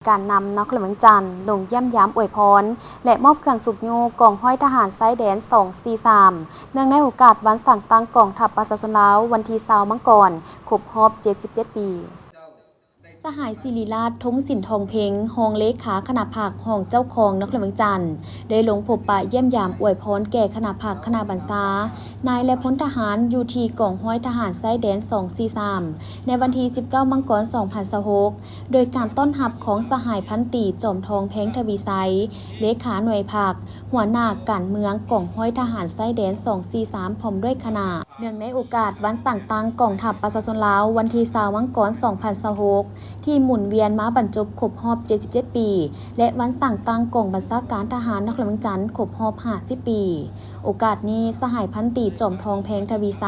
การนำนครหลวงจันทร์ลงเยี่ยมยามอวยพรและมอบเครื่องสูบยูกองห้อยทหารไซแดน243เนื่องในโอกาสวันสั่งตั้งกองทัพประชาชนลาววันที่20มังกรครบรอบ77 ปีสหายศิริราชทงสินทองเพ็งรองเลขาคณะผักห้องเจ้าของนครหลวงจันทร์ได้ลงพบปะเยี่ยมยามอวยพรแก่คณะผักคณะบรรษานายและพลทหารอยู่ที่กองห้อยทหารไซแดน243ในวันที่19มังกร2026โดยการต้อนรับของสหายพันตีจอมทองเพ็งทวีไซเลขาหน่วยผักหัวหน้าการเมืองกองห้อยทหารไซแดน243พร้อมด้วยคณะเนื่องในโอกาสวันสั่งตั้งกองทัพประชาชนลาววันที่20มังกร2026ที่หมุนเวียนมาบรรจบครบรอบ77 ปีและวันสั่งตั้งกองบัญชาการทหารนครหลวงจันทร์ครบรอบ50 ปีโอกาสนี้สหายพันตีจอมทองเพ็งทวีไซ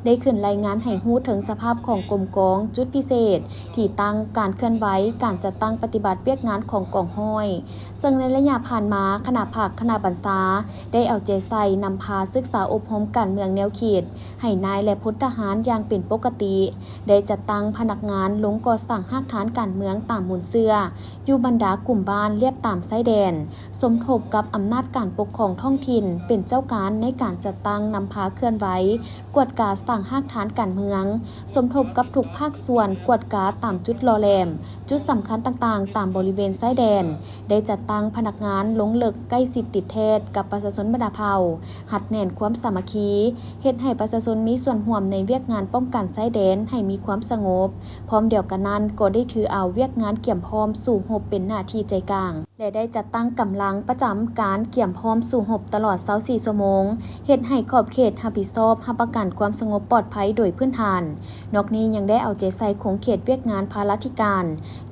ได้ขึ้นรายงานให้ฮู้ถึงสภาพของกรมกองจุดพิเศษที่ตั้งการเคลื่อนไหวการจัดตั้งปฏิบัติเวียกงานของกองห้อยซึ่งในระยะผ่านมาคณะผักคณะบรรษาได้เอาใจใส่นำพาศึกษาอบรมการเมืองแนวเขตให้นายและพลทหารอย่างเป็นปกติได้จัดตั้งพนักงานลงก่อสร้างหากฐานการเมืองตามหมุนเสื้ออยู่บรรดากลุ่มบ้านเรียบตามไซแดนสมทบกับอำนาจการปกครองท้องถิ่นเป็นเจ้าการในการจัดตั้งนำพาเคลื่อนไหวกวดกาสร้างหากฐานการเมืองสมทบกับทุกภาคส่วนกวดกาตามจุดรอแลมจุดสำคัญต่างๆตามบริเวณไซแดนได้จัดตั้งพนักงานลงเลิกใกล้สิทธิติดเทศกับประชาชนบรรดาเผ่าหัดแน่นความสามัคคีเฮ็ดให้ประชาชนมีส่วนร่วมในเวียกงานป้องกันไซแดนให้มีความสงบพร้อมเดียวกันนั้นก็ได้ถือเอาเวียกงานเกี่ยมพร้อมสู่หบเป็นหน้าที่ใจกลางและได้จัดตั้งกำลังประจำการเกี่ยมพร้อมสู่หบตลอด24 ชั่วโมงเฮ็ดให้ขอบเขตรับผิดชอบรับประกันความสงบปลอดภัยโดยพื้นฐานนอกนี้ยังได้เอาใจใส่ของเขตเวียกงานภาราธิการ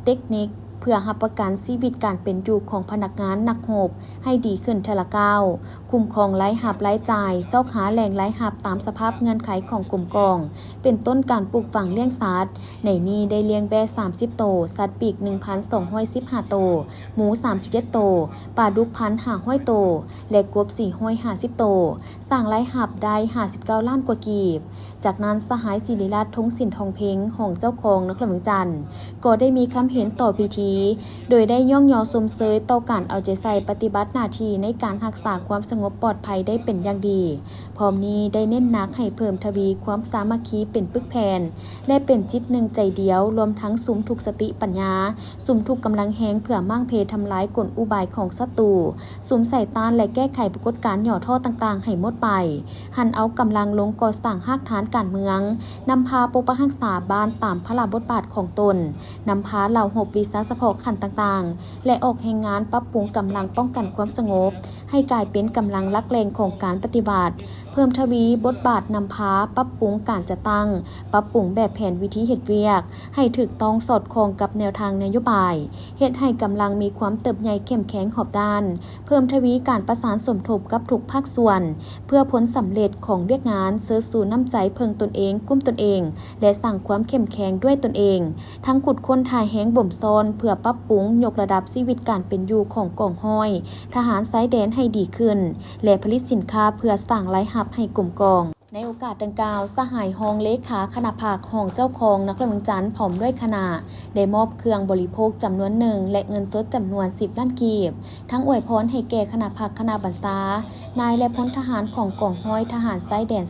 เทคนิคเพื่อรับประกันชีวิตการเป็นอยู่ของพนักงานนักรบให้ดีขึ้นเทละก้าวคุ้มครองรายรับรายจ่ายซอกหาแหล่งรายรับตามสภาพเงื่อนไขของกลุ่มกองเป็นต้นการปลูกฝังเลี้ยงสัตว์ในนี้ได้เลี้ยงแบะ30 โตวสัตว์ปีก 1,215 โตวหมู37 โตวปลาดุก1,500 โตวและกบ450 โตวสร้างรายรับได้59 ล้านกว่ากีบจากนั้นสหายศิริราชทงสินทองเพ็งของเจ้าของนครหลวงจันทร์ก็ได้มีคำเห็นต่อพิธีโดยได้ย่องยอชมเชยต่อการเอาใจใส่ปฏิบัติหน้าที่ในการรักษาความสงบปลอดภัยได้เป็นอย่างดีพร้อมนี้ได้เน้นหนักให้เพิ่มทวีความสามัคคีเป็นปึกแผ่นและเป็นจิตหนึ่งใจเดียวรวมทั้งสุมทุกสติปัญญาสุมทุกกำลังแหงเพื่อมั่งเพทำลายกลอุบายของศัตรูสุมใส่ต้านและแก้ไขปรากฏการณ์หย่อท่อต่างๆให้หมดไปหันเอากำลังลงก่อสร้างหากฐานการเมืองนำพาปกปักรักษาบ้านตามพระราชบทบาทของตนนำพาเหล่าหบวิสาสะพอขันต่างๆและออกแห่งงานปรับปรุงกำลังป้องกันความสงบให้กลายเป็นกำลังลักแรงของการปฏิบัติเพิ่มทวีบทบาทนำพาปรับปรุงการจัดตั้งปรับปรุงแบบแผนวิธีเฮ็ดเวียกให้ถูกต้องสอดคล้องกับแนวทางนโยบายเฮ็ดให้กำลังมีความเติบใหญ่เข้มแข็งหอบด้านเพิ่มทวีการประสานสมทบกับทุกภาคส่วนเพื่อผลสำเร็จของเวียกงานเสริมสู่น้ำใจเพิ่งตนเองกุ้มตนเองและสร้างความเข้มแข็งด้วยตนเองทั้งขุดค้นทายแห้งบ่มซ้อนเพื่อปรับปรุงยกระดับชีวิตการเป็นอยู่ของกองห้อยทหารไซแดนให้ดีขึ้นและผลิตสินค้าเพื่อสร้างรายรับให้กลุ่มกองในโอกาสดังกล่าวสหายรองเลขาคณะผักห้องเจ้าของนครหลวงจันทร์พร้อมด้วยคณะได้มอบเครื่องบริโภคจำนวนหนึ่งและเงินสดจำนวน10 ล้านกีบทั้งอวยพรให้แก่คณะผักคณะบรรษานายและพลทหารของกองห้อยทหารไซแดน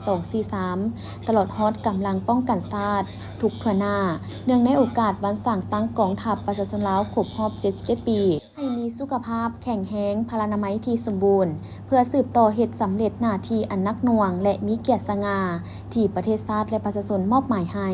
243ตลอดฮอดกำลังป้องกันชาติทุกทั่วหน้าเนื่องในโอกาสวันสั่งตั้งกองทัพประชาชนลาวครบรอบ77 ปีให้มีสุขภาพแข็งแรงพลานามัยที่สมบูรณ์เพื่อสืบต่อเหตุสำเร็จหน้าที่อันนักหน่วงและมีเกียรติสง่าที่ประเทศชาติและประชาชนมอบหมายให้